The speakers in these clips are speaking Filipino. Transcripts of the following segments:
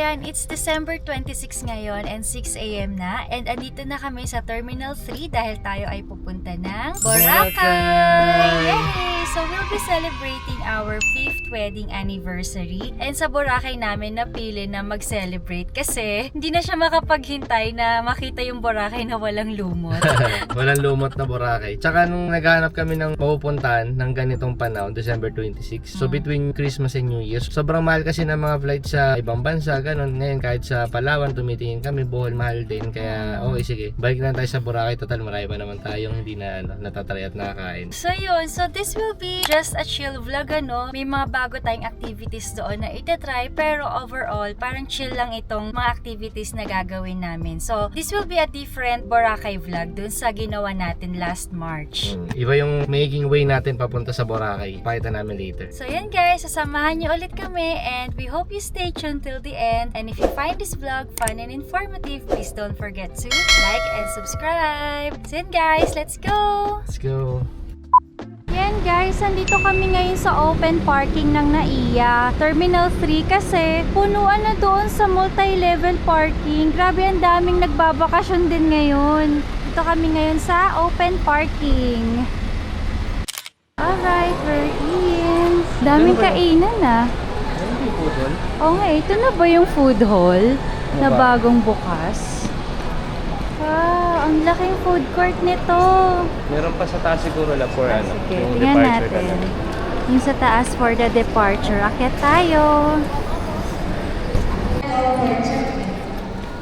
Ayan, it's December 26 ngayon and 6 AM na. And andito na kami sa Terminal 3 dahil tayo ay pupunta ng Boracay! Yay! So we'll be celebrating our 5th wedding anniversary. And sa Boracay namin napili na mag-celebrate kasi hindi na siya makapaghintay na makita yung Boracay na walang lumot. Walang lumot na Boracay. Tsaka nung naghanap kami ng mapupuntahan ng ganitong panahon, December 26. So between Christmas and New Year, sobrang mahal kasi ng mga flight sa ibang bansa, ganun. Ngayon kahit sa Palawan, tumitingin kami, Bohol, mahal din. Kaya okay, sige, balik na tayo sa Boracay. Total, marami pa naman tayong hindi na natatry at nakakain. So yun, so this will be just a chill vlog, ano. May mga bago tayong activities doon na itatry, pero overall, parang chill lang itong mga activities na gagawin namin. So this will be a different Boracay vlog dun sa ginawa natin last March. Iba yung making way natin papunta sa Boracay. Pakita namin later. So yan guys, sasamahan niyo ulit kami and we hope you stay tuned till the end. And if you find this vlog fun and informative, please don't forget to like and subscribe. So yan guys, let's go! Let's go! Yan guys, andito kami ngayon sa open parking ng NAIA Terminal 3 kasi punuan na doon sa multi-level parking. Grabe, ang daming nagbabakasyon din ngayon. Dito kami ngayon sa open parking. Alright, we're in. Daming kainan ah. Ano yung food hall? Oo nga, ito na ba yung food hall na bagong bukas? Wow, ang laking food court nito. Meron pa sa taas siguro lang for ano. Sige, yung tingnan departure natin. na. Yung sa taas for the departure. Akyat tayo.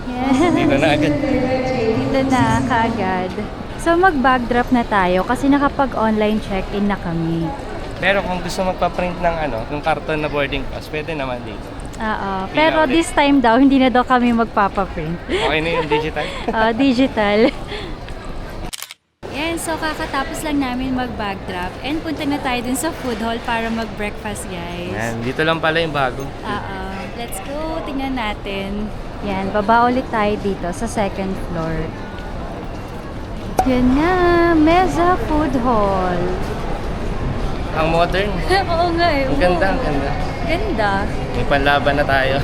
Yes. Dito na agad. Dito na kaagad. So mag-backdrop na tayo kasi nakapag-online check-in na kami. Pero kung gusto magpa-print ng ano, ng karton na boarding pass, pwede naman dito. Oo. Pero this time daw, hindi na daw kami magpapaprint. Okay na yung digital? Digital. Yan, so kakatapos lang namin mag-backdrop and punta na tayo dun sa food hall para mag-breakfast, guys. Yan, dito lang pala yung bago. Oo. Let's go, tingnan natin. Yan, baba ulit tayo dito sa second floor. Yan na, Meza Food Hall. Ang modern. Oo nga eh. Ang ganda, ang ganda. Ganda. May panlaban na tayo.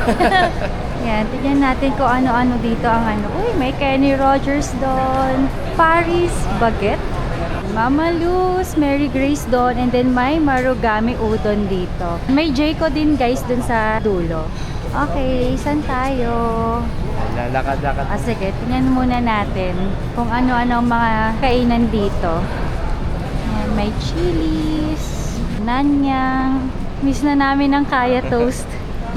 Yan, tignan natin kung ano-ano dito ang ano. Uy, may Kenny Rogers doon. Paris Baguette. Mama Luz, Mary Grace doon. And then may Marugame Udon dito. May Jayco din guys dun sa dulo. Okay, saan tayo? Lalakad-lakad. Sige, tingnan muna natin kung ano-ano ang mga kainan dito. Yan, may chilies, nanyang, miss na namin ang Kaya Toast.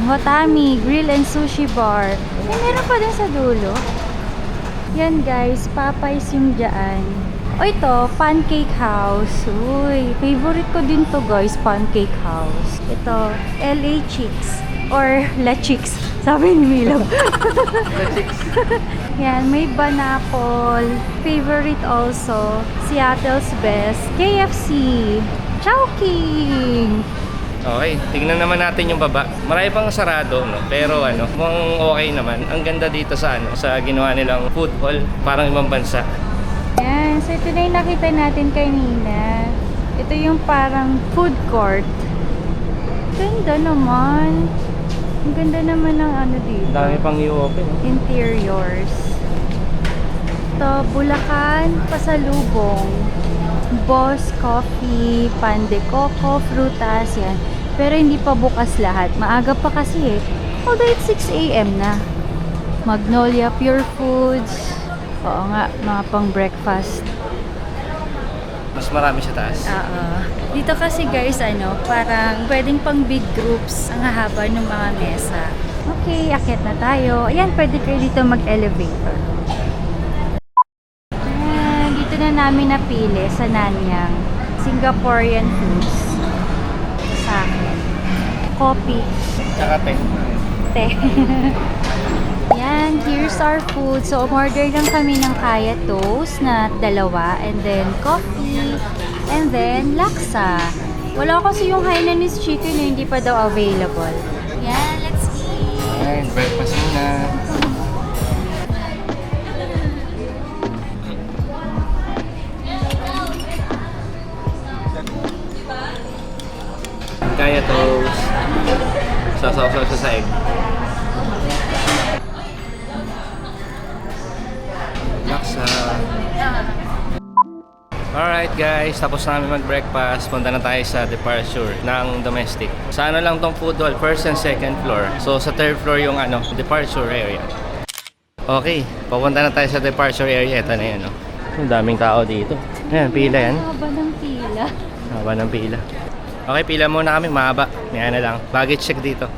Hotami, grill and sushi bar. Meron pa din sa dulo. Yan guys, Popeyes yung dyan. O ito, Pancake House. Uy, favorite ko din to guys, Pancake House. Ito, LA Chicks. Or La Chicks, sabi ni Milo. La Chicks. Yan, may Banacol. Favorite also, Seattle's Best. KFC. Chowking. Okay, tignan naman natin yung baba. Marami pang sarado, no? Pero ano, mukhang okay naman. Ang ganda dito sa ano, sa ginawa nilang food hall, parang ibang bansa. Yan, so ito na yung nakita natin kanina. Ito yung parang food court. Ganda naman. Ang ganda naman ng ano dito. Ang dami pang i-open. Interiors. Ito, Bulacan, Pasalubong. Boss Coffee, Pan de Coco, Frutas, yan. Pero hindi pa bukas lahat. Maaga pa kasi eh. Although it's 6 AM na. Magnolia Pure Foods. Oo nga, mga pang breakfast. Mas marami sa taas. Dito kasi guys, ano, parang pwedeng pang big groups ang hahaba ng mga mesa. Okay, akyat na tayo. Ayan, pwede kayo dito mag-elevator. Ayan, dito na namin napili sa Nanyang. Singaporean foods. Sa akin. Coffee. Tsaka Te. Yan, here's our food. So, umorder lang kami ng Kaya Toast na 2, and then coffee, and then laksa. Wala kasi yung Hainanese chicken na hindi pa daw available. Yan, let's eat! Ayan, breakfast muna. Kaya Toast. Sasaw-saw sa egg. Alright guys, tapos na namin mag-breakfast. Punta na tayo sa departure ng domestic. Sa ano lang tong food hall, first and second floor. So sa third floor yung ano, departure area. Okay, papunta na tayo sa departure area. Ito na yan, no? Ang daming tao dito. Ayan, pila yan. Haba ng pila. Haba ng pila. Okay, pila muna kami, mahaba. May ano lang, baggage check dito.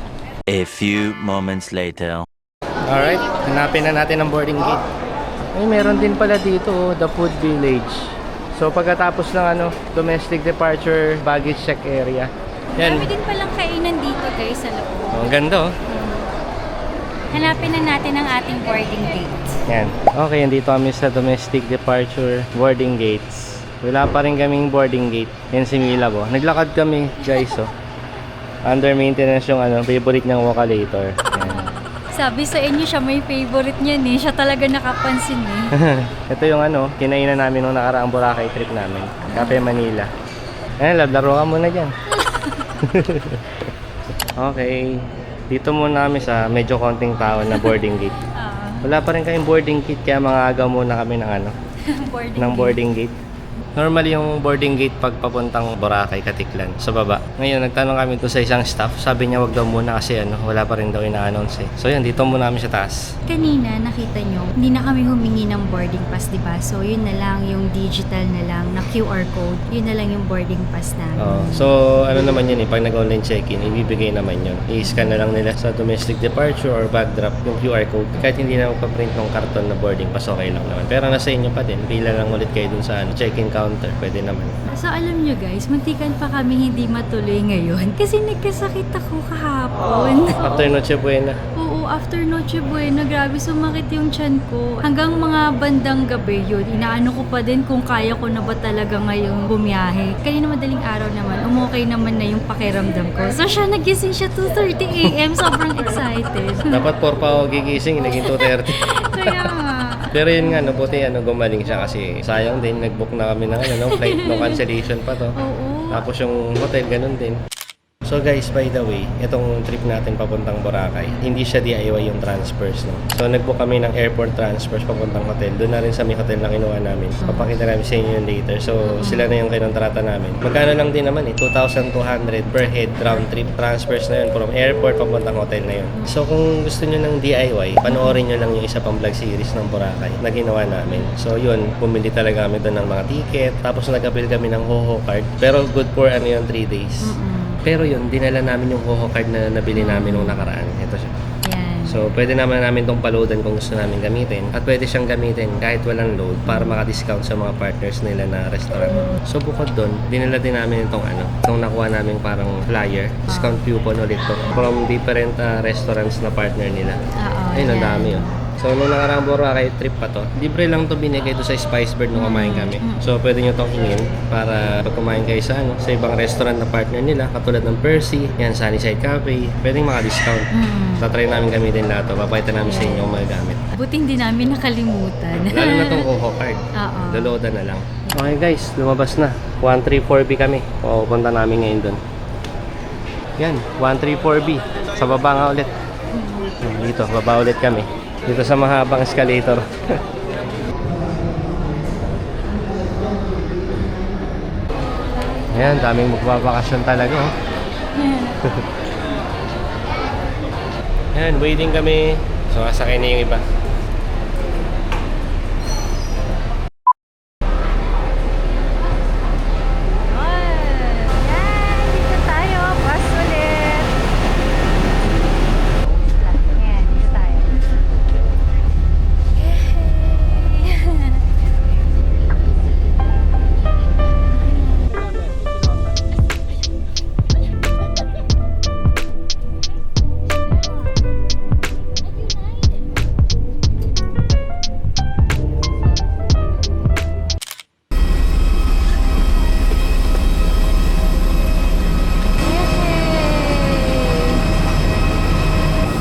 A few moments later. Alright, hanapin na natin ang boarding gate. Ay, meron din pala dito, oh, the food village. So pagkatapos ng ano, domestic departure baggage check area. Yan. Marami din palang kainan dito guys sa loob. Oh, ang ganda, oh. Hanapin na natin ang ating boarding gate. Yan. Okay, andito kami sa domestic departure boarding gates. Wala pa rin kaming boarding gate. Yan si Mila po. Naglakad kami, guys, oh. Under maintenance yung ano, favorite niyang Vocalator. Yan. Sabi sa inyo siya may favorite niyan eh. Siya talaga nakapansin eh. Ito yung ano, kinainan namin nung nakaraang Boracay trip namin. Cafe Manila. Ayan, laro ka muna dyan. Okay. Dito muna kami sa medyo konting tao na boarding gate. Wala pa rin kayong boarding gate kaya mga agaw muna kami ng ano, ng boarding gate. Normally yung boarding gate pag papuntang Boracay, Katiklan, sa baba. Ngayon, nagtanong kami to sa isang staff. Sabi niya wag daw muna kasi ano, wala pa rin daw ina-announce eh. So yan, dito muna kami sa taas. Kanina nakita nyo, hindi na kami humingi ng boarding pass, diba? So yun na lang yung digital na lang na QR code. Yun na lang yung boarding pass namin. Oh, so ano naman yun eh, pag nag-online check-in, ibibigay naman yun. I-scan na lang nila sa domestic departure or bag drop yung QR code. Kahit hindi na magpa-print ng karton na boarding pass, okay lang naman. Pero nasa inyo pa din, pila lang ulit kayo dun sa ano, check-in counter, pwede naman. So alam nyo guys, muntikan pa kami hindi matuloy ngayon kasi nagkasakit ako kahapon. After Noche Buena. Oo, after Noche Buena, grabe sumakit yung tiyan ko. Hanggang mga bandang gabi yun, inaano ko pa din kung kaya ko na ba talaga ngayon bumiyahe. Kanina madaling araw naman, umokay naman na yung pakiramdam ko. So siya, nagising siya 2:30 AM, sobrang excited. Dapat 4 pa ako gigising, naging 2:30. Kaya nga. Pero yun nga, no, buti ano, gumaling siya kasi sayang din, nag-book na kami ng ano, no, flight, no cancellation pa to. Oo. Tapos yung hotel, ganun din. So guys, by the way, itong trip natin papuntang Boracay, hindi siya DIY yung transfers, no? So nag-book kami ng airport transfers papuntang hotel. Doon na rin sa may hotel na kinuha namin. Papakita namin sa inyo yun later. So sila na yung kinontrata namin. Magkano lang din naman eh, 2,200 per head round trip transfers na yun from airport papuntang hotel na yun. So kung gusto nyo ng DIY, panoorin nyo lang yung isa pang vlog series ng Boracay na ginawa namin. So yun, bumili talaga kami doon ng mga ticket. Tapos nag-avail kami ng HoHo card. Pero good for ano yun, 3 days. Pero yun, dinala namin yung HoHo card na nabili namin nung nakaraan. Ito siya. Yan. So, pwede naman namin itong paloadan kung gusto namin gamitin. At pwede siyang gamitin kahit walang load para maka-discount sa mga partners nila na restaurant. So, bukod doon, dinala din namin itong ano, itong nakuha namin parang flyer. Discount coupon ulit to. From different restaurants na partner nila. Oo. Ayun, ang yan. dami yun. So, nung nakaraang Boracay trip pa to, libre lang to binigay to sa Spice Bird nung kumain kami. So, pwede nyo tong hingin para pag kumain kayo sa, ano, sa ibang restaurant na partner nila, katulad ng Percy, yan, Sunnyside Cafe, pwedeng maka-discount. Tatry namin gamitin lahat to. Papakita namin sa inyo kung magagamit. Buti hindi namin nakalimutan. Lalo na tong HoHo card. Oo. Loloda na lang. Okay guys, lumabas na. 134B kami. Pupunta namin ngayon dun. Yan, 134B. Sa baba nga ulit. Dito, baba ulit kami. Dito sa mahabang escalator. Ayan, daming magbabakasyon talaga, oh. Ayan, waiting kami. So, kasakay na yung iba. Yan, dito tayo. Bus ulit. Yan, dito tayo.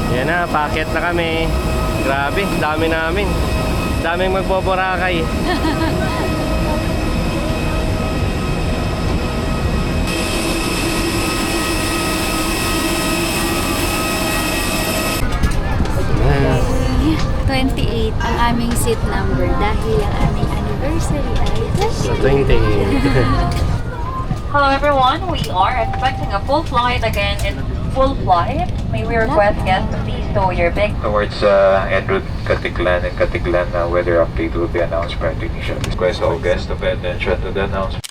Yan na, packet na kami. Grabe, dami namin. Daming magboborakay. Yan. 28 ang aming seat number dahil ang aming anniversary ay So, 20. Hello everyone, we are expecting a full flight again in full flight. May we request guests to please stow your bag Towards en route Katiklan and Katiklan weather update will be announced prior to initial. Request all guests to pay attention to the announcement.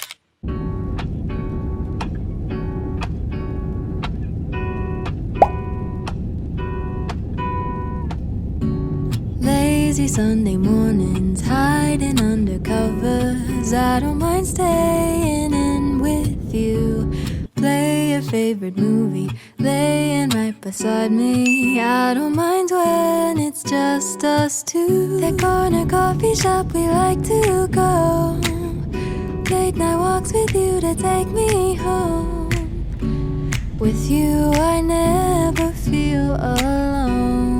Lazy Sunday mornings, hiding under covers. I don't mind staying in with you. Play your favorite movie, laying right beside me. I don't mind when it's just us two. That corner coffee shop we like to go. Late night walks with you to take me home. With you I never feel alone.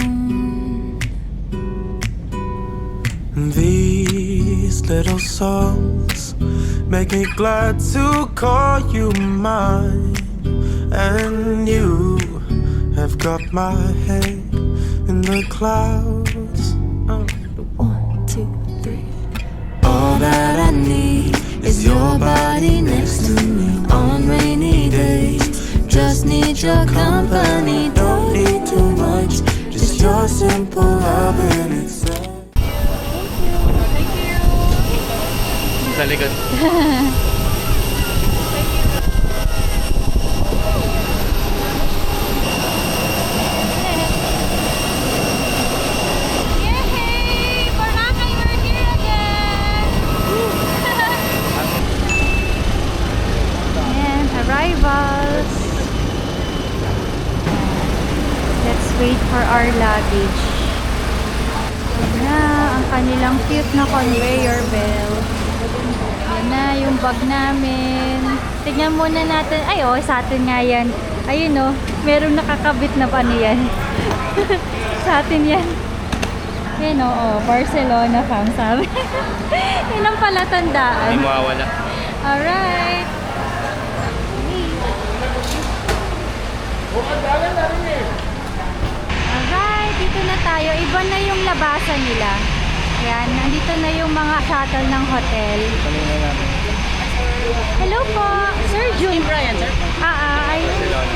These little songs make me glad to call you mine. And you have got my head in the clouds. 1, 2, 3. All that I need is your body next to me on rainy days. Just need your company, don't need too much. Just your simple love and it's Sa likod. Yay! Boracay, we're here again! And arrivals. Let's wait for our luggage. Yan na, ang kanilang cute na conveyor belt. Yan na, yung bag namin. Tignan muna natin. Ay, oh, sa atin nga yan. Ayun, oh, merong nakakabit na pa yan. Sa atin yan. Yan, oh, Barcelona fam, sabi. Yan ang palatandaan. Hindi mawawala. Alright. Alright, dito na tayo. Iba na yung labasan nila. Ayan, nandito na yung mga shuttle ng hotel. Hello po, Sir Jun. Brian, sir. Ayun.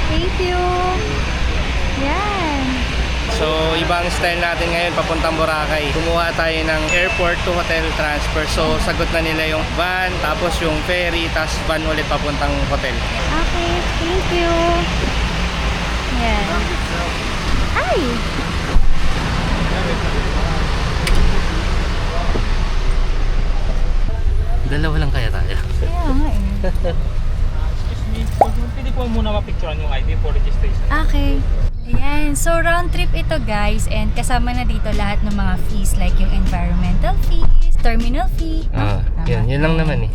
Thank you. Yan. So, ibang style natin ngayon papuntang Boracay. Kumuha tayo ng airport to hotel transfer. So, sagot na nila yung van, tapos yung ferry, tapos van ulit papuntang hotel. Okay, thank you. Yan. Ay! Dalawa lang kaya tayo. Kaya nga eh. Excuse me, pwede po muna mapicturean yung ID for registration. Okay. Ayan. So, round trip ito guys. And kasama na dito lahat ng mga fees like yung environmental fees, terminal fee. Tama. Yun lang naman eh.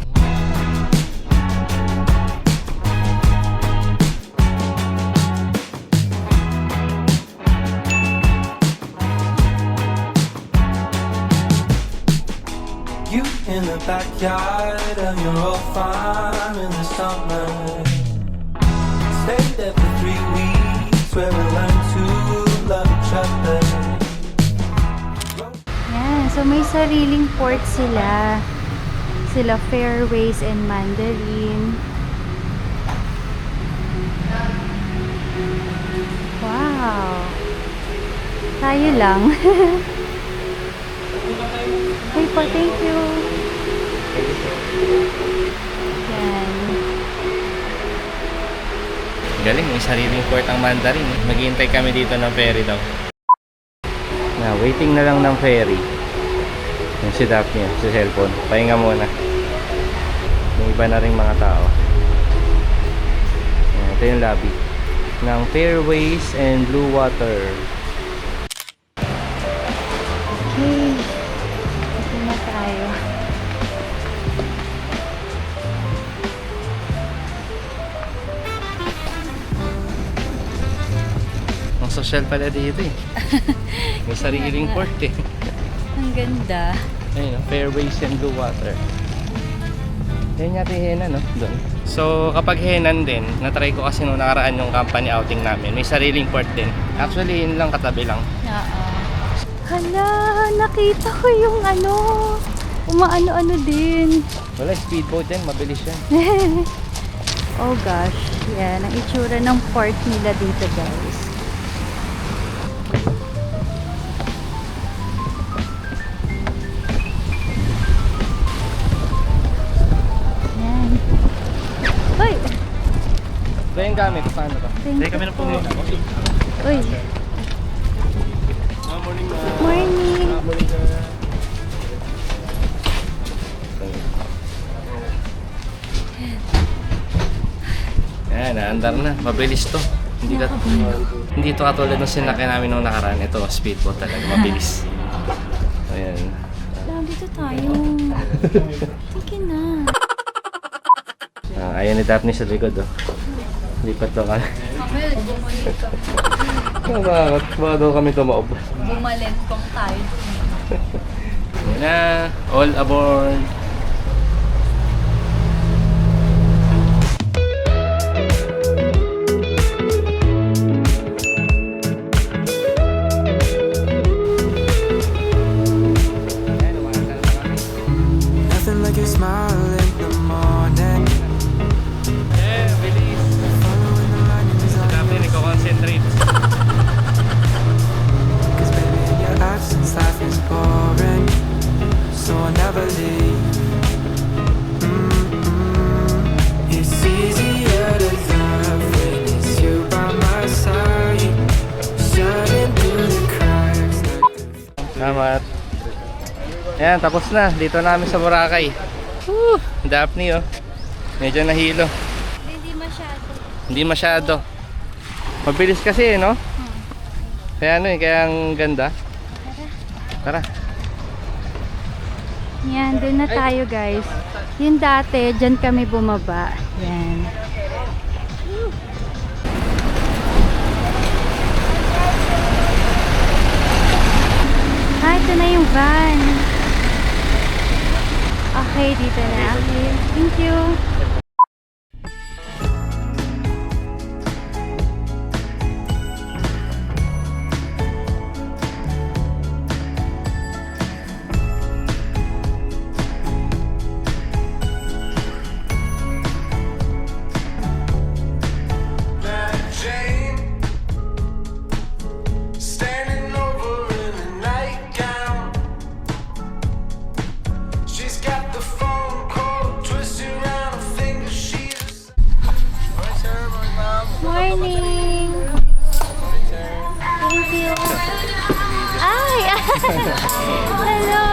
you in the backyard of your old farm in the summer. Stayed there for 3 weeks where we learned to love each other. Yan. So, may sariling port sila. Sila Fairways and Mandarin. Wow. Tayo lang. Hey po, thank you. Yan. Galing, may sariling port ang Mandarin. Maghihintay kami dito ng ferry daw. Na, waiting na lang ng ferry. Yung si Daphne, sa cellphone. Pahinga muna. May iba na rin mga tao. Yan, ito yung lobby ng Fairways and Blue Water. Okay. Ito na tayo. Ang social pala dito eh. May sariling port eh. Ang ganda. Ayun, no? Fairways and Blue Water. Yan yata yung Henan, no? Doon. So, kapag Henan din, natry ko kasi nung nakaraan yung company outing namin. May sariling port din. Actually, yun lang, katabi lang. Oo. Hala, nakita ko yung ano, Umaano-ano din. Wala, speedboat yan. Mabilis yan. Oh gosh. Yan, ang itsura ng port nila dito, guys. Yan. Uy! Ito yung gamit. Paano ba? Thank you kami na po po. muna. Uy! Morning na. Morning! Morning na. Yan, naandar na. Mabilis to. Hindi to katulad ng sinakyan namin nung nakaraan. Ito, speedboat talaga. Mabilis. Ayan. Lang, dito tayo. Sige na. Ayan ni Daphne sa likod, oh. Lipat daw ka. Bakit? Baka daw kami tumaob. Bumalent kong tayo. Ayan na. All aboard. Nothing like your smile in the morning. Eh, bilis. Following the lines on Daphne, nagko-concentrate. Cause baby, in your absence, life is boring. So I'll never leave. It's easier to love when it's you by my side. Shining through the cracks like Salamat. Ayan, tapos na. Dito namin sa Boracay. Woo! Daphne, oh. Medyo nahilo. Hindi masyado. Hindi masyado. Mabilis kasi, no? Kaya ano eh, kaya ang ganda. Tara. Yan, doon na tayo, guys. Yung dati, dyan kami bumaba. Yan. Ito na yung van. Okay, dito na. Okay. Thank you. Jane, standing over in a nightgown. She's got the phone call twisted around her finger. She's Morning! Thank you. Ay! Hello!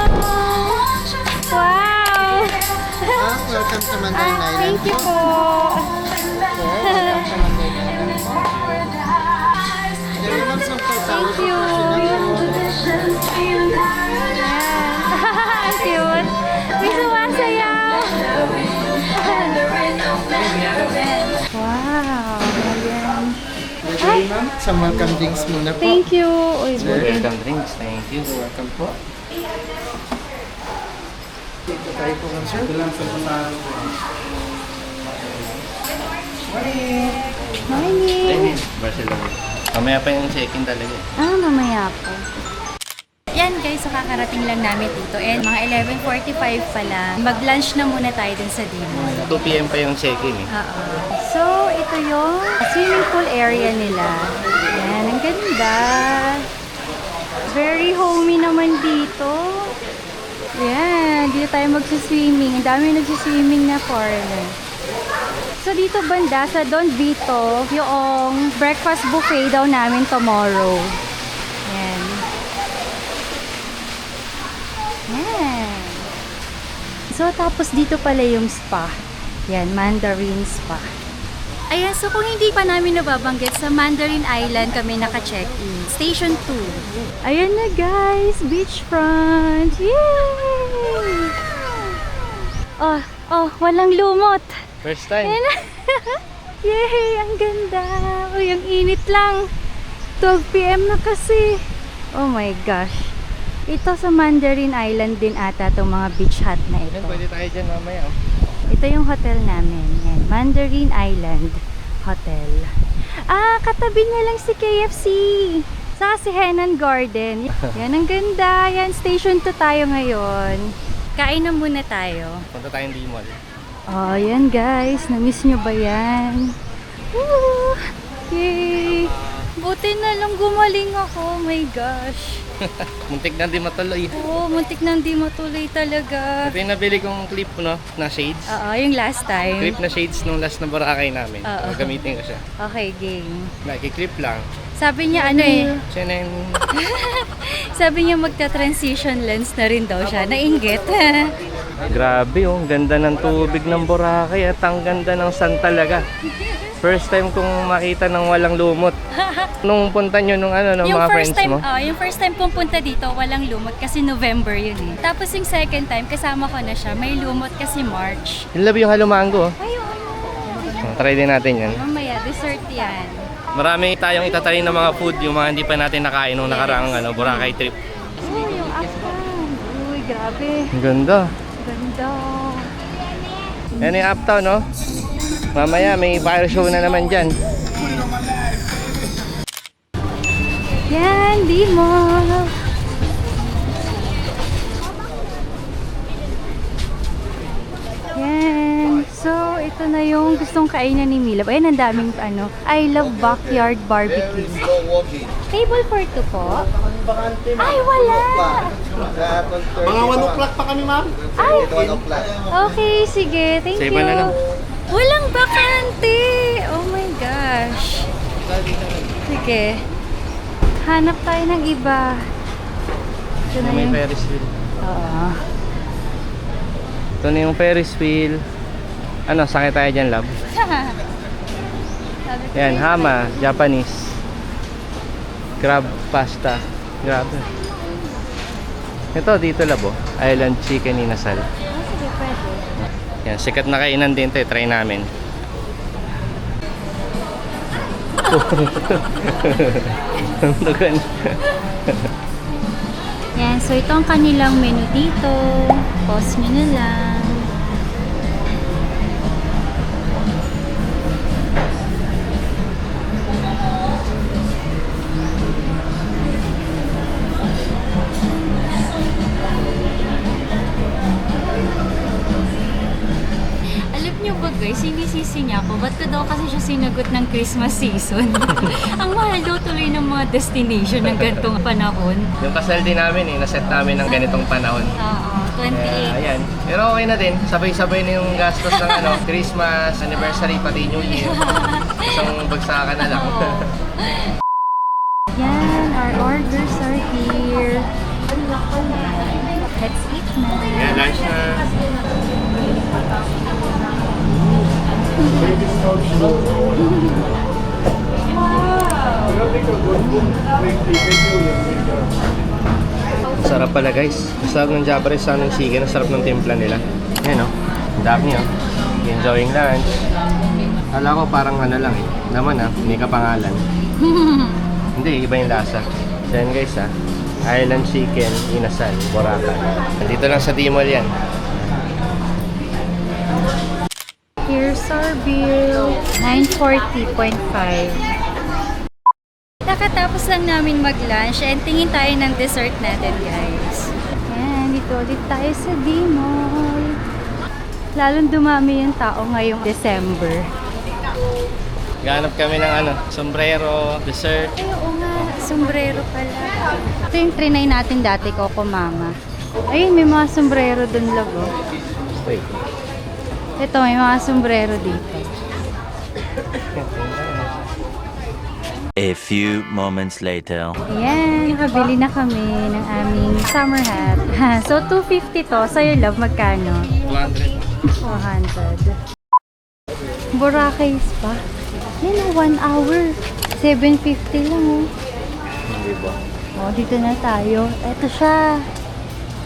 Wow! Welcome to Mandarin Island. Thank you po. Thank you. Ayan. Ang cute. May sumasayaw. Wow. Ayan. Ay, Some welcome drinks muna po. thank you. Uy, Welcome drinks. Thank you. Welcome po. Dito tayo po lang, sir. morning. Barcelona. Mamaya pa yung check-in talaga. Mamaya po. Yan guys, so kakarating lang namin dito. And mga 11:45 pa lang. Mag-lunch na muna tayo dun sa Dimon. 2 PM pa yung check-in eh. So, ito yung swimming pool area nila. Yan, ang ganda. Very homey naman dito. Yan, dito tayo magsiswimming. Ang dami nagsiswimming na foreigner. So, dito banda sa Don Vito, yung breakfast buffet daw namin tomorrow. Yan. Yan. So, tapos dito pala yung spa. Yan, Mandarin Spa. Ayan, so kung hindi pa namin nababanggit, sa Mandarin Island kami naka-check-in. Station 2. Ayan na guys, beachfront. Yay! Oh, walang lumot. First time. Ayan na. Yay, ang ganda. Uy, ang init lang. 12 PM na kasi. Oh my gosh. Ito sa Mandarin Island din ata itong mga beach hut na ito. Yan, pwede tayo dyan mamaya. Oh. Ito yung hotel namin. Yan, Mandarin Island Hotel. Katabi niya lang si KFC. Saka si Henan Garden. Yan, ang ganda. Yan, station 2 tayo ngayon. Kain na muna tayo. Punta tayong D-Mall. Oh, yan guys. Na-miss nyo ba yan? Woo! Yay! Buti na lang gumaling ako. Oh my gosh. Muntik na di matuloy. Oo, muntik nang di matuloy talaga. Ito yung nabili kong clip, no? Na shades. Oo, yung last time. Clip na shades nung last na Boracay namin. Oo. Gamitin ko siya. Okay, game. Naki-clip lang. Sabi niya ano eh. Siya na yung... Sabi niya magta-transition lens na rin daw siya. Nainggit. Grabe oh, ang ganda ng tubig ng Boracay at ang ganda ng sun talaga. First time kong makita ng walang lumot. Nung punta nyo nung ano, ng Yung mga first friends time, mo. yung first time kong punta dito, walang lumot kasi November yun eh. Tapos yung second time, kasama ko na siya, may lumot kasi March. Yung labi yung halumango. Ayun. Try din natin yan. Mamaya, dessert yan. Marami tayong itatry ng mga food, yung mga hindi pa natin nakain nung nakaraang Boracay trip. Oh, yung uptown. Uy, grabe. Ang ganda. Ganda. Yan yung uptown, no? Mamaya may fire show na naman dyan. Yan, di mo. Yan. So, ito na yung gustong kainan ni Milab. Ayan, ang daming ano. I love backyard barbecue. Table for two po? Ay, wala! Mga 1 o'clock pa kami, ma'am. Ay, 1 o'clock. okay, sige. Thank Sa you. iba na lang. Walang bakante! Oh my gosh. Sige. Hanap tayo ng iba. Ito na May yung... Ferris wheel. Oo. Ito na yung Ferris wheel. Ano, sakit tayo dyan, love? Sabi ko Yan, rin, hama, Japanese. Crab pasta. Grabe. Ito, dito labo. Island chicken inasal. sige, pwede. Yan, sikat na kainan din ito. Try namin. Tugan. Yan, so ito ang kanilang menu dito. Pause nyo na lang. Alam niyo ba guys, sinisisi niya ako. Ba't ko daw kasi siya sinagot ng Christmas season? Ang mahal daw tuloy ng mga destination ng ganitong panahon. Yung kasal din namin naset namin ng ganitong panahon. Oo, 28. Ayan. Pero okay na din. Sabay-sabay na yung gastos ng Christmas, anniversary, pati New Year. Isang bagsakan na lang. Oo. Yan, our orders are here. Let's eat na. Yan, lunch na. Sarap pala guys. Masarap ng Japanese sa anong chicken. Ang sarap ng timpla nila. Ayan o. Ang dami o. Enjoying lunch. Kala ko parang ano lang eh. Naman hindi ka pangalan. Hindi, iba yung lasa. So yan guys Island chicken, inasal, Boracay. Nandito lang sa D-Mall yan. Here's our bill. 940.5. Nakatapos lang namin mag-lunch and tingin tayo ng dessert natin guys. Yan, dito ulit tayo sa D-Mall. Lalong dumami yung tao ngayong December. Ganap kami ng sombrero, dessert. Ay, oo nga. Sombrero pala. Ito yung trinay natin dati, Coco Mama. Ayun, may mga sombrero dun lago. Wait. Ito, may mga sombrero dito. A few moments later. Ayan, nakabili na kami ng aming summer hat. So, 250 to. Sa'yo, love, magkano? 200. 400. Boracay Spa. Yan, 1 hour. 750 lang, oh. Diba? Oh, dito na tayo. Ito siya.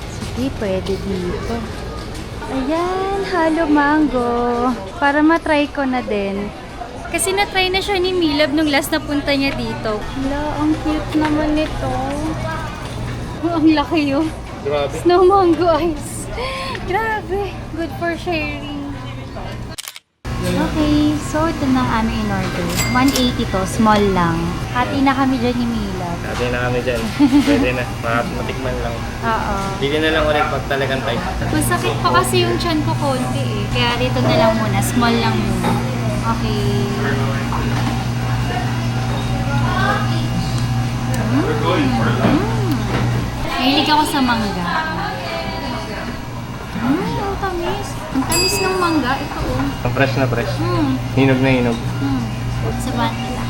Sige, pwede dito. Ayan, halo mango. Para matry ko na din. Kasi na-try na siya ni Milab nung last na punta niya dito. Hala, ang cute naman nito. Oh, ang laki yun. Grabe. Snow mango ice. Grabe. Good for sharing. Okay, So, ito na ang aming in-order. 180 to, small lang. Hati na kami dyan ni Mila. Dati na kami dyan. Pwede na. Matikman lang. Oo. Bili na lang ulit pag talagang tight. Masakit pa kasi yung tiyan ko konti eh. Kaya dito na lang muna. Small lang muna. Okay. Mahilig ako sa mangga. Ang tamis. Ang tamis ng mangga. Ito oh. Ang fresh na fresh. Hinog na hinog. Sa vanilla.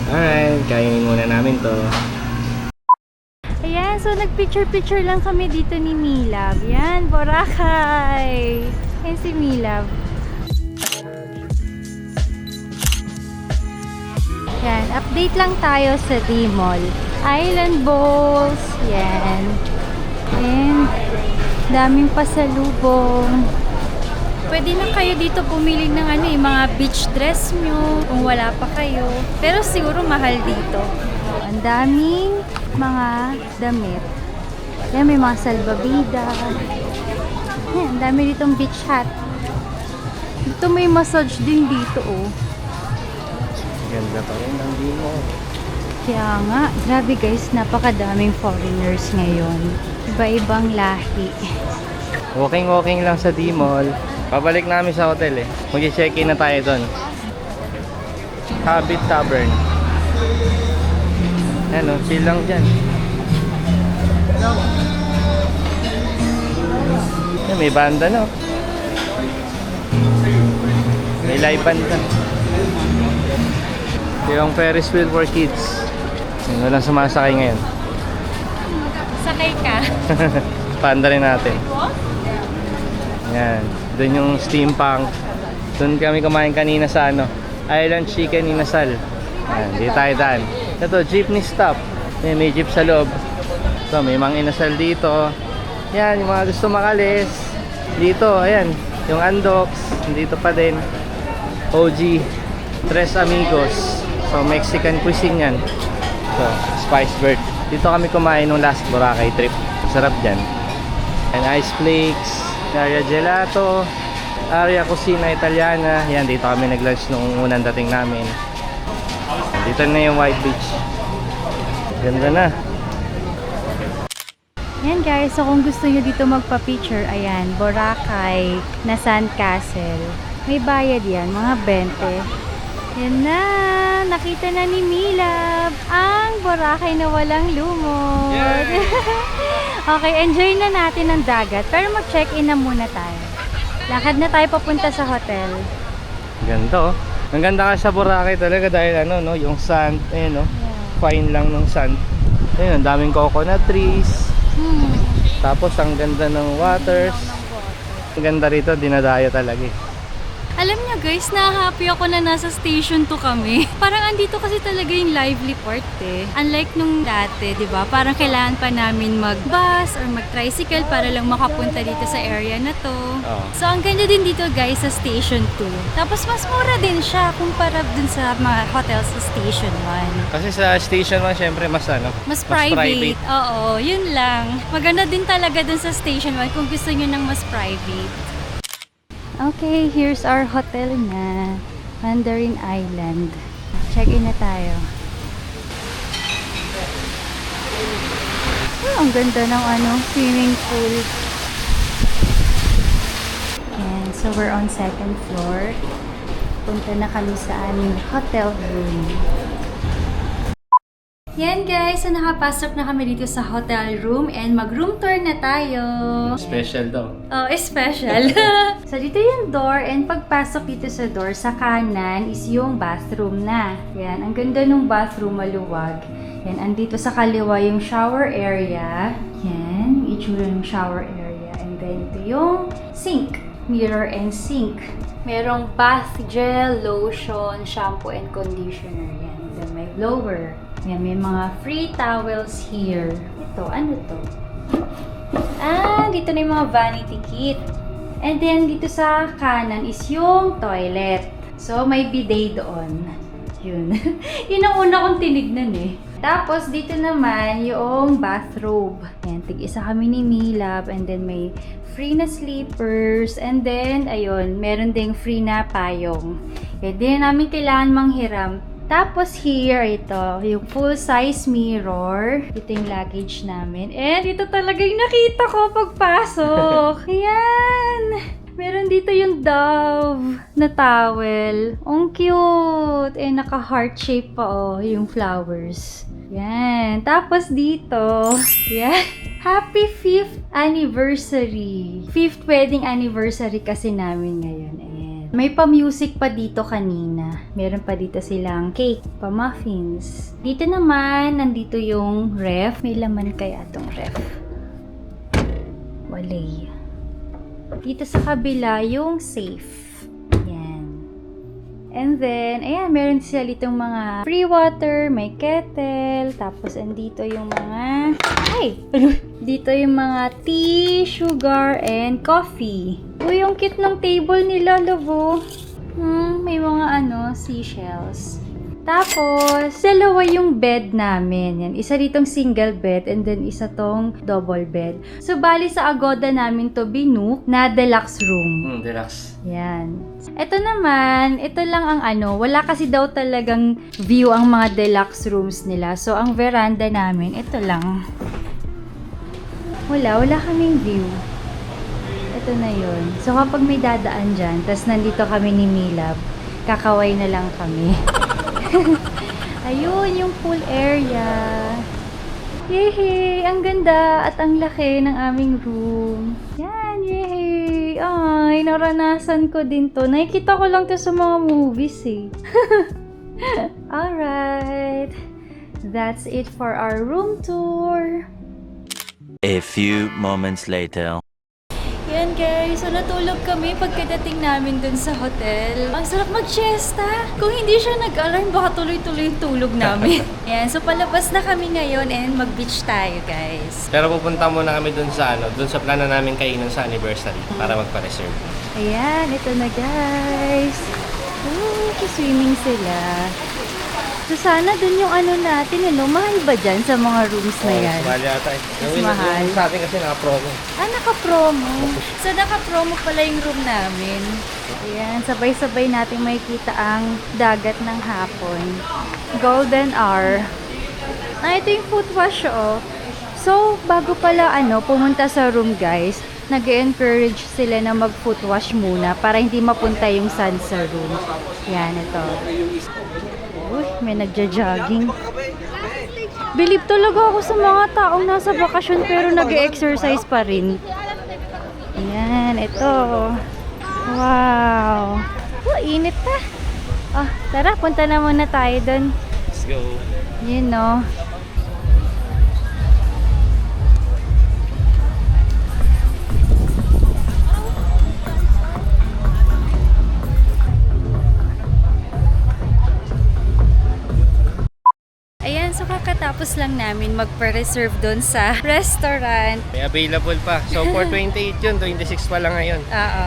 Alright, kainin muna namin to. Ayan, so nag-picture-picture lang kami dito ni Milab. Yan, Boracay. Ayan si Milab. Yan, update lang tayo sa D-Mall. Island Bowls. Yan. And daming pasalubong. Pwede na kayo dito pumili ng mga beach dress nyo kung wala pa kayo. Pero siguro mahal dito. Ang daming mga damit. Yan, may mga salbabida. Yan, ang dami ditong beach hat. Dito may massage din dito, oh. Ganda pa rin ang dimo. Kaya nga, grabe guys, napakadaming foreigners ngayon. Iba-ibang lahi. Walking lang sa D-Mall. Pabalik namin sa hotel eh. Mag-check-in na tayo doon. Habit Tavern. Ano, chill lang dyan. Yan, may banda no. May live band na. Yung Ferris wheel for kids. Yung walang sumasakay ngayon. Sakay ka. Panda rin natin. Yan. Doon yung steampunk. Doon kami kumain kanina sa Island Chicken Inasal. Yan. Di tayo daan. Ito, jeepney stop. May jeep sa loob. So, may mga inasal dito. Yan, yung mga gusto makalis. Dito, ayan. Yung Andox. Dito pa din. OG. Tres Amigos. So, Mexican cuisine yan. So, Spice Bird. Dito kami kumain nung last Boracay trip. Sarap dyan. And Ice Flakes. Area Gelato, Area Cucina Italiana. Yan, dito kami nag-lunch nung unang dating namin. Dito na yung White Beach. Ganda na. Yan guys, so kung gusto nyo dito magpa-picture, ayan, Boracay na Sandcastle. May bayad yan, mga 20. Yan na, nakita na ni Milab ang Boracay na walang lumot. Okay, enjoy na natin ang dagat. Pero mag-check-in na muna tayo. Lakad na tayo papunta sa hotel. Ganda oh. Ang ganda ka sa Boracay talaga dahil yung sand, ayun fine lang ng sand. Ayun, ang daming coconut trees. Tapos ang ganda ng waters. Ang ganda rito, dinadayo talaga eh. Alam niyo guys, na-happy ako na nasa station 2 kami. Parang andito kasi talaga yung lively part eh. Unlike nung dati, di ba? Parang kailangan pa namin mag-bus or mag-tricycle para lang makapunta dito sa area na to. So ang ganda din dito guys sa station 2. Tapos mas mura din siya kumpara dun sa mga hotels sa station 1. Kasi sa station 1 syempre mas Mas private. Oo, yun lang. Maganda din talaga dun sa station 1 kung gusto nyo ng mas private. Okay, here's our hotel na Mandarin Island. Check-in na tayo. Ang ganda ng swimming pool. And so we're on 2nd floor. Punta na kami sa aming hotel room. Yan guys, so nakapasok na kami dito sa hotel room and mag-room tour na tayo. Special daw. Oh, special. So dito yung door and pagpasok dito sa door, sa kanan is yung bathroom na. Yan, ang ganda ng bathroom, maluwag. Yan, andito sa kaliwa yung shower area. Yan, itsura ng shower area. And then ito yung sink, mirror and sink. Merong bath gel, lotion, shampoo and conditioner. Yan, then may blower. Yan, may mga free towels here. Ito, ano to? Dito na yung mga vanity kit. And then, dito sa kanan is yung toilet. So, may bidet doon. Yun. Yun ang una kong tinignan eh. Tapos, dito naman yung bathrobe. Ayan, tig-isa kami ni Milab. And then, may free na sleepers. And then, ayun, meron ding free na payong. Kaya di na namin kailangan manghiram. Tapos here, ito, yung full-size mirror. Ito yung luggage namin. And ito talaga yung nakita ko pagpasok. Ayan! Meron dito yung Dove na towel. Ang cute! Eh, naka-heart shape pa, oh, yung flowers. Yan. Tapos dito, yan. Happy 5th anniversary. 5th wedding anniversary kasi namin ngayon. Ayan. May pa-music pa dito kanina. Meron pa dito silang cake, pa-muffins. Dito naman, nandito yung ref. May laman kaya itong ref. Walay. Dito sa kabila, yung safe. Yan. And then, ayan, meron sila ditong mga free water, may kettle, tapos andito yung mga, dito yung mga tea, sugar, and coffee. Uy, yung cute ng table nila, love. May mga seashells. Tapos, dalawa yung bed namin. Yan. Isa ditong single bed and then isa tong double bed. So, bali sa Agoda namin to binook na deluxe room. Deluxe. Yan. Ito naman, ito lang ang wala kasi daw talagang view ang mga deluxe rooms nila. So, ang veranda namin, ito lang. Wala kaming view. Ito na yun. So, kapag may dadaan dyan, tas nandito kami ni Milab, kakaway na lang kami. Ayun, yung pool area. Yehey! Ang ganda at ang laki ng aming room. Yan, yehey! Ay, naranasan ko din to. Nakikita ko lang to sa mga movies eh. Alright. That's it for our room tour. A few moments later. Yan guys, so natulog kami pagkadating namin dun sa hotel. Ang sarap mag-siesta. Kung hindi siya nag-alarm, baka tuloy-tuloy yung tulog namin. Yan, so palabas na kami ngayon and mag-beach tayo guys. Pero pupunta muna kami dun sa dun sa plano namin kainan sa anniversary para magpa-reserve. Ayan, ito na guys. Swimming sila. So sana dun yung natin, mahal ba dyan sa mga rooms na yan? Mahal yata eh. Mas mahal. Yung sa atin kasi naka-promo. Naka-promo. So naka-promo pala yung room namin. Ayan, sabay-sabay natin makikita ang dagat ng hapon. Golden hour. Ito yung foot wash, oh. So, bago pala pumunta sa room guys, nag-encourage sila na mag-foot wash muna para hindi mapunta yung sun sa room. Yan, ito. Uy, may nagja-jogging. Believe talaga ako sa mga taong nasa bakasyon pero nag-exercise pa rin. Ayan, ito. Wow. Init pa. Tara, punta na muna tayo dun. Let's go. Yun, no. So kakatapos lang namin magpa-reserve doon sa restaurant. May available pa. So for 28 yun, 26 pa lang ngayon. Oo.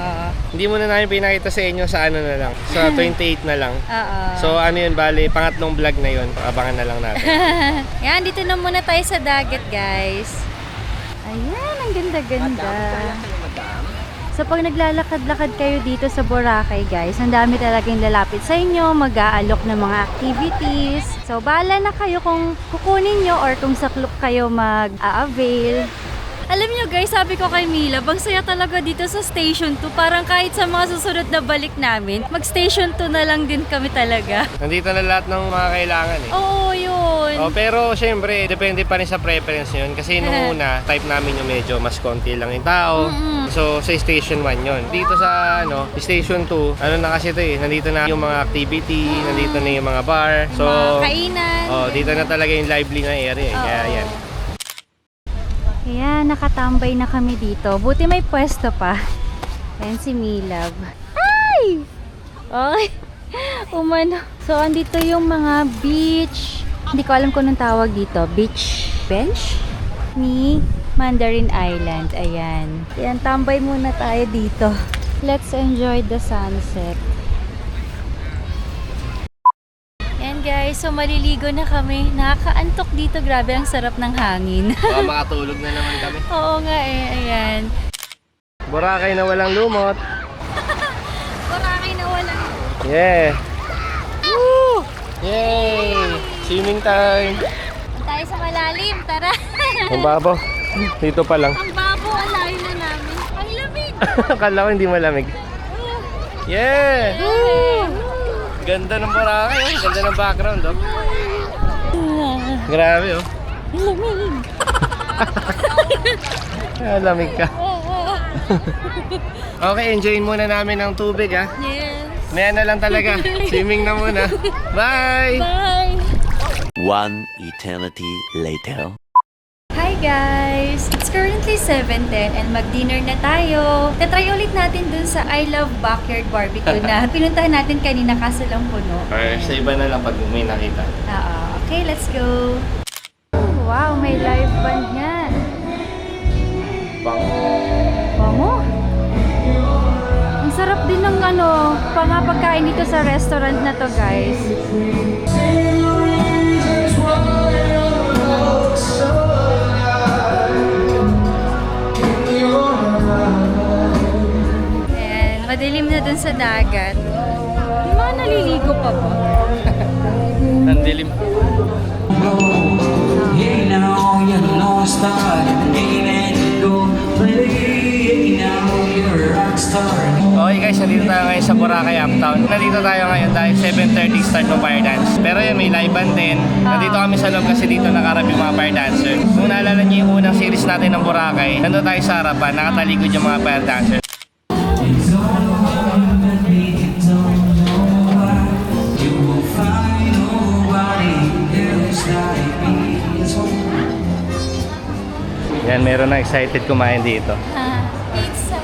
Hindi muna namin pinakita sa inyo sa na lang. Sa 28 na lang. Oo. So yun, bali, pangatlong vlog na yun. Abangan na lang natin. Yan, dito na muna tayo sa dagat guys. Ayan, ang ganda-ganda. So pag naglalakad-lakad kayo dito sa Boracay guys, ang dami talagang lalapit sa inyo, mag-aalok ng mga activities. So bahala na kayo kung kukunin nyo or kung saklop kayo mag-a-avail. Alam nyo guys, sabi ko kay Mila, bang saya talaga dito sa Station 2. Parang kahit sa mga susunod na balik namin, mag-Station 2 na lang din kami talaga. Nandito na lahat ng mga kailangan eh. Oo, yun. Pero syempre, depende pa rin sa preference yun. Kasi nung una, type namin yung medyo mas konti lang yung tao. So, sa Station 1 yun. Dito sa Station 2, na kasi ito eh. Nandito na yung mga activity, nandito na yung mga bar. So, mga kainan. Dito na talaga yung lively na area eh. Kaya yan. Ayan, nakatambay na kami dito. Buti may pwesto pa. Ayan si Milab. Ay! Okay. Umano. So, andito yung mga beach. Hindi ko alam kung anong tawag dito. Beach bench? Ni Mandarin Island. Ayan. Ayan, tambay muna tayo dito. Let's enjoy the sunset. Ayan guys. guys, so maliligo na kami. Nakakaantok dito, grabe ang sarap ng hangin. Baka makatulog na naman kami. Oo nga eh, ayan. Boracay na walang lumot. Boracay na walang. Yeah! Woo! Yay! Swimming time! Tayo sa malalim, tara. Ang babo. Dito pa lang. Ang babo, ang layo na namin. Ang lamig. Akala ko hindi malamig. Yeah! Woo! Ganda ng Boracay. Oh. Ganda ng background. Oh. Grabe oh. Lamig. Lamig ka. Okay, enjoyin muna namin ang tubig ah. Yes. Maya na lang talaga. Swimming na muna. Bye! Bye! One eternity later. Hi guys! It's currently 7:10 and mag-dinner na tayo. Tatry ulit natin dun sa I Love Backyard Barbecue na pinuntahan natin kanina kaso lang puno. Or sa iba na lang pag may nakita. Okay, let's go! Oh, wow, may live band nga. Bango! Ang sarap din ng pagkain dito sa restaurant na to guys. Madilim na dun sa dagat. Yung mga naliligo pa po. Ang dilim. Okay guys, nandito tayo ngayon sa Boracay Uptown. Nandito tayo ngayon dahil 7:30 start ng fire dance. Pero yun, may live band din. Nandito kami sa loob kasi dito nakarap yung mga fire dancer. Kung naalala niyo yung unang series natin ng Boracay, nandito tayo sa harapan, nakatalikod yung mga fire dancer. Yan, meron na excited kumain dito. Pizza.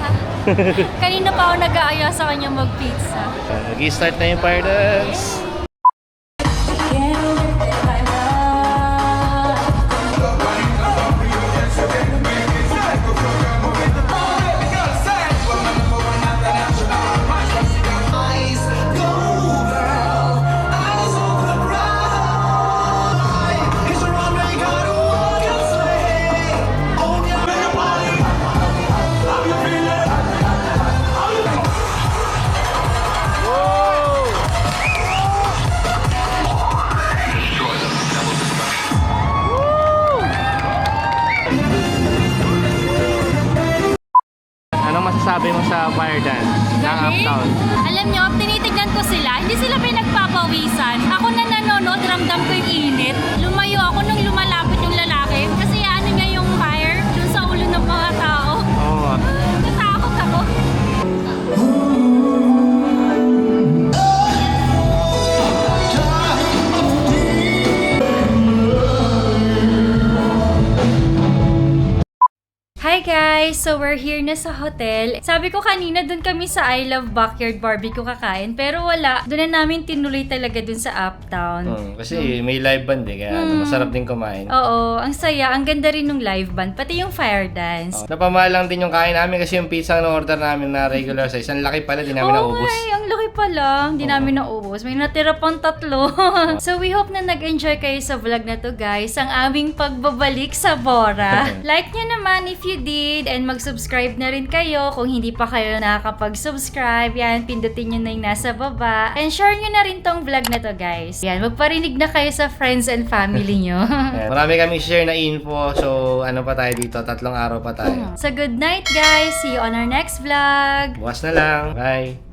Kanina pa ako nag-aaya sa kanya mag-pizza. Nag-start na yung fire dance. Masasabi mo sa fire dance ng Uptown? Alam nyo, tinitignan ko sila, hindi sila pinagpapawisan. Ako na nanonood, ramdam ko yung init. Lumayo ako nung lumalapit yung lalaki. Kasi ano niya yung fire dun sa ulo ng mga tao. Oo. Natakot ako. Hi guys! So we're here na sa hotel. Sabi ko kanina dun kami sa I Love Backyard Barbecue kakain pero wala. Doon na namin tinuloy talaga dun sa Uptown. Kasi may live band eh, kaya masarap din kumain. Oo, ang saya. Ang ganda rin ng live band. Pati yung fire dance. Napamahal lang din yung kain namin kasi yung pizza na order namin na regular size. Ang laki pala, di namin naubos. Ang laki pala. Hindi namin naubos. May natira pang 3. So we hope na nag-enjoy kayo sa vlog na to guys. Ang aming pagbabalik sa Bora. Like nyo naman if you did and mag-subscribe na rin kayo kung hindi pa kayo nakakapag-subscribe. Yan, pindutin nyo na yung nasa baba. And share nyo na rin tong vlog na to guys. Yan, magparinig na kayo sa friends and family nyo. Marami kami share na info. So ano pa tayo dito? 3 araw pa tayo. So good night guys. See you on our next vlog. Bukas na lang. Bye!